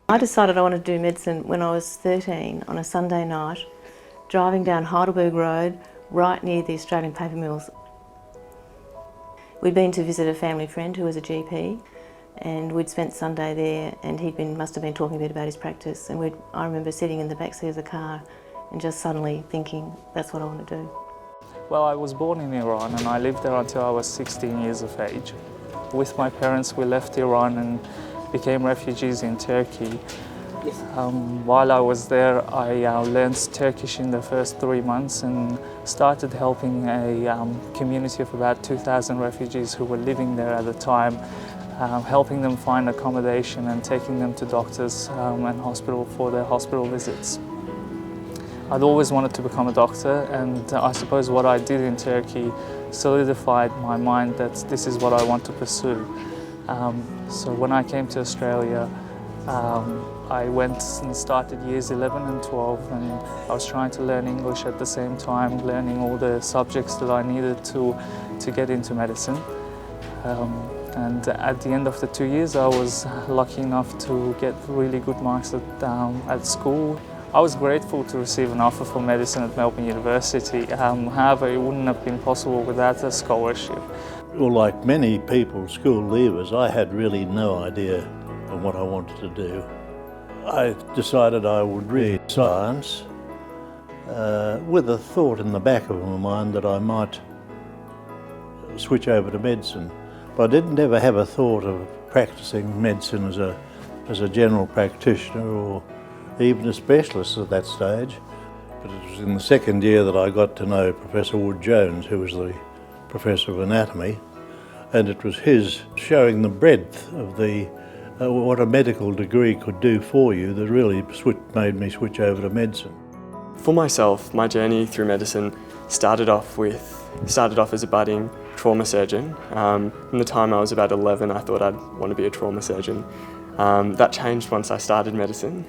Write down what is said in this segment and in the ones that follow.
I decided I wanted to do medicine when I was 13 on a Sunday night, driving down Heidelberg Road, right near the Australian paper mills. We'd been to visit a family friend who was a GP, and we'd spent Sunday there, and must have been talking a bit about his practice, and I remember sitting in the back seat of the car and just suddenly thinking, that's what I want to do. Well, I was born in Iran and I lived there until I was 16 years of age. With my parents, we left Iran and became refugees in Turkey. While I was there, I learned Turkish in the first 3 months and started helping a community of about 2,000 refugees who were living there at the time, helping them find accommodation and taking them to doctors and hospital for their hospital visits. I'd always wanted to become a doctor, and I suppose what I did in Turkey solidified my mind that this is what I want to pursue. So when I came to Australia, I went and started years 11 and 12, and I was trying to learn English at the same time, learning all the subjects that I needed to get into medicine. And at the end of the 2 years, I was lucky enough to get really good marks at school. I was grateful to receive an offer for medicine at Melbourne University. However, it wouldn't have been possible without a scholarship. Well, like many people, school leavers, I had really no idea of what I wanted to do. I decided I would read science with a thought in the back of my mind that I might switch over to medicine. But I didn't ever have a thought of practicing medicine as a general practitioner or even a specialist at that stage. But it was in the second year that I got to know Professor Wood-Jones, who was the Professor of Anatomy, and it was his showing the breadth of what a medical degree could do for you that really made me switch over to medicine. For myself, my journey through medicine started off as a budding trauma surgeon. From the time I was about 11, I thought I'd want to be a trauma surgeon. That changed once I started medicine.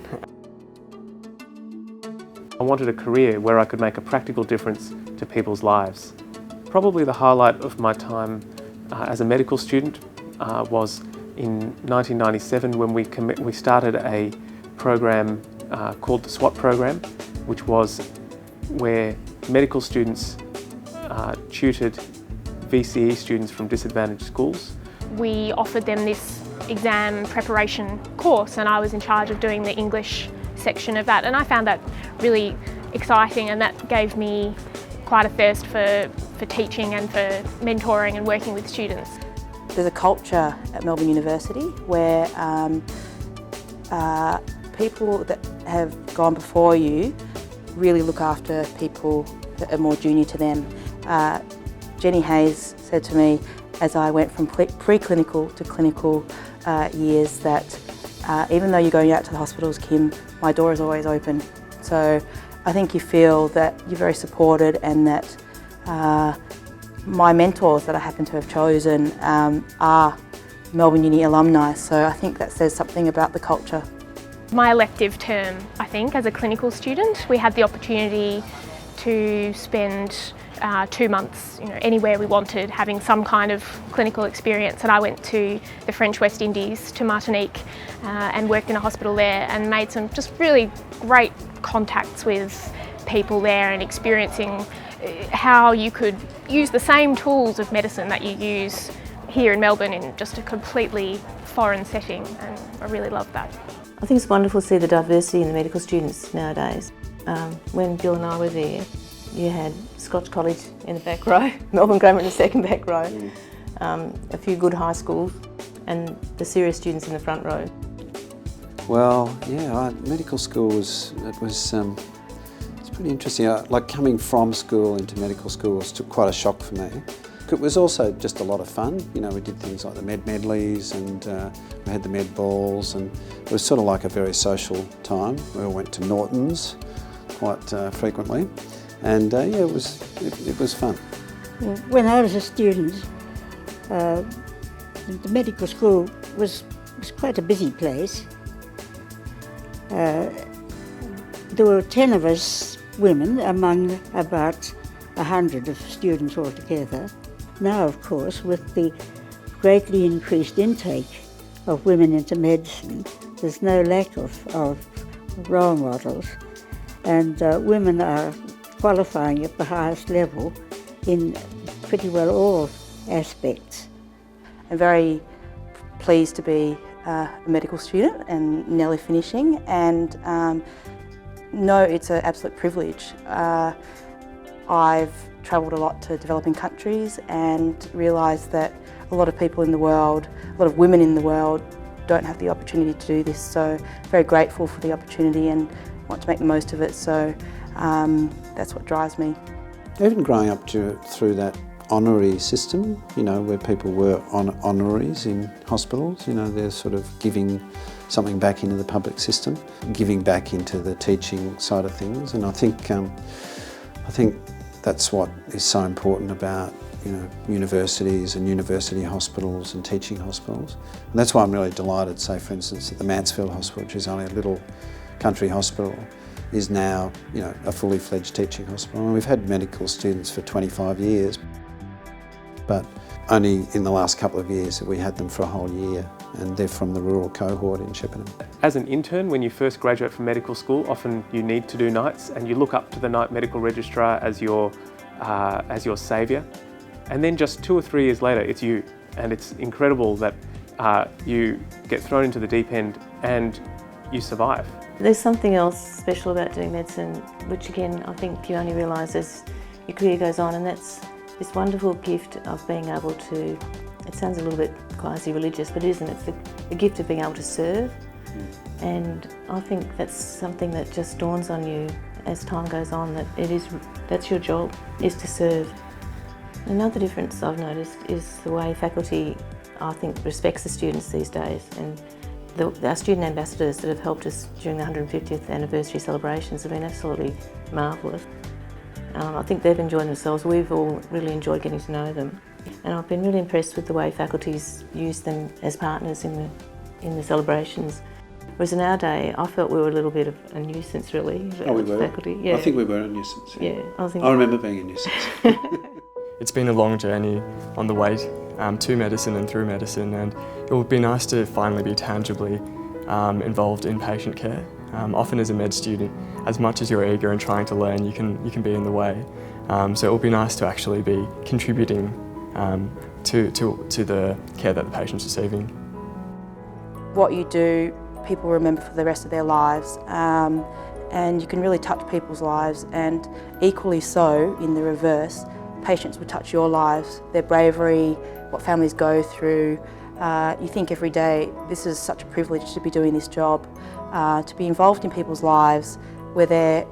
I wanted a career where I could make a practical difference to people's lives. Probably the highlight of my time as a medical student was in 1997 when we started a program called the SWAT program, which was where medical students tutored VCE students from disadvantaged schools. We offered them this exam preparation course, and I was in charge of doing the English section of that, and I found that really exciting, and that gave me quite a thirst for teaching and for mentoring and working with students. There's a culture at Melbourne University where people that have gone before you really look after people that are more junior to them. Jenny Hayes said to me as I went from preclinical to clinical years that even though you're going out to the hospitals, Kim, my door is always open. So I think you feel that you're very supported, and that my mentors that I happen to have chosen are Melbourne Uni alumni, so I think that says something about the culture. My elective term, I think, as a clinical student, we had the opportunity to spend 2 months, anywhere we wanted, having some kind of clinical experience. And I went to the French West Indies, to Martinique, and worked in a hospital there, and made some just really great contacts with people there, and experiencing how you could use the same tools of medicine that you use here in Melbourne in just a completely foreign setting, and I really loved that. I think it's wonderful to see the diversity in the medical students nowadays. When Bill and I were there, you had Scotch College in the back row, Melbourne Grammar in the second back row, a few good high schools, and the serious students in the front row. Well, yeah, medical school it's pretty interesting. Like coming from school into medical school was quite a shock for me. It was also just a lot of fun. We did things like the med medleys, and we had the med balls, and it was sort of like a very social time. We all went to Norton's quite frequently, and yeah, it was fun. When I was a student, the medical school was quite a busy place. There were 10 of us women among about 100 of students altogether. Now, of course, with the greatly increased intake of women into medicine, there's no lack of role models, and women are qualifying at the highest level in pretty well all aspects. I'm very pleased to be a medical student and nearly finishing, and no, it's an absolute privilege. I've travelled a lot to developing countries and realised that a lot of people in the world, a lot of women in the world don't have the opportunity to do this, so very grateful for the opportunity and want to make the most of it, so that's what drives me. Even growing up through that honorary system, you know, where people were honoraries in hospitals, you know, they're sort of giving something back into the public system, giving back into the teaching side of things, and I think that's what is so important about, you know, universities and university hospitals and teaching hospitals. And that's why I'm really delighted, say for instance, that the Mansfield Hospital, which is only a little country hospital, is now, you know, a fully fledged teaching hospital. And we've had medical students for 25 years, but only in the last couple of years that we had them for a whole year, and they're from the rural cohort in Shepparton. As an intern, when you first graduate from medical school, often you need to do nights, and you look up to the night medical registrar as your saviour. And then just 2 or 3 years later, it's you. And it's incredible that you get thrown into the deep end and you survive. There's something else special about doing medicine, which again, I think you only realise as your career goes on, and that's this wonderful gift of being able to, it sounds a little bit quasi-religious, but it isn't. It's the gift of being able to serve. And I think that's something that just dawns on you as time goes on, that that's your job, is to serve. Another difference I've noticed is the way faculty, I think, respects the students these days, and our student ambassadors that have helped us during the 150th anniversary celebrations have been absolutely marvellous. I think they've enjoyed themselves. We've all really enjoyed getting to know them, and I've been really impressed with the way faculty's used them as partners in the celebrations. Whereas in our day, I felt we were a little bit of a nuisance, really. Oh, we were? Faculty. Yeah. I think we were a nuisance. Yeah, I remember being a nuisance. It's been a long journey on the way to medicine and through medicine, and it would be nice to finally be tangibly involved in patient care. Often as a med student, as much as you're eager and trying to learn, you can be in the way. So it would be nice to actually be contributing to the care that the patient's receiving. What you do, people remember for the rest of their lives, and you can really touch people's lives, and equally so in the reverse, patients will touch your lives, their bravery, what families go through. You think every day, this is such a privilege to be doing this job, to be involved in people's lives where they're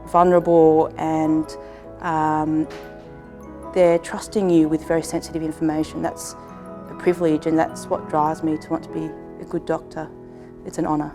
vulnerable and they're trusting you with very sensitive information. That's a privilege, and that's what drives me to want to be a good doctor. It's an honour.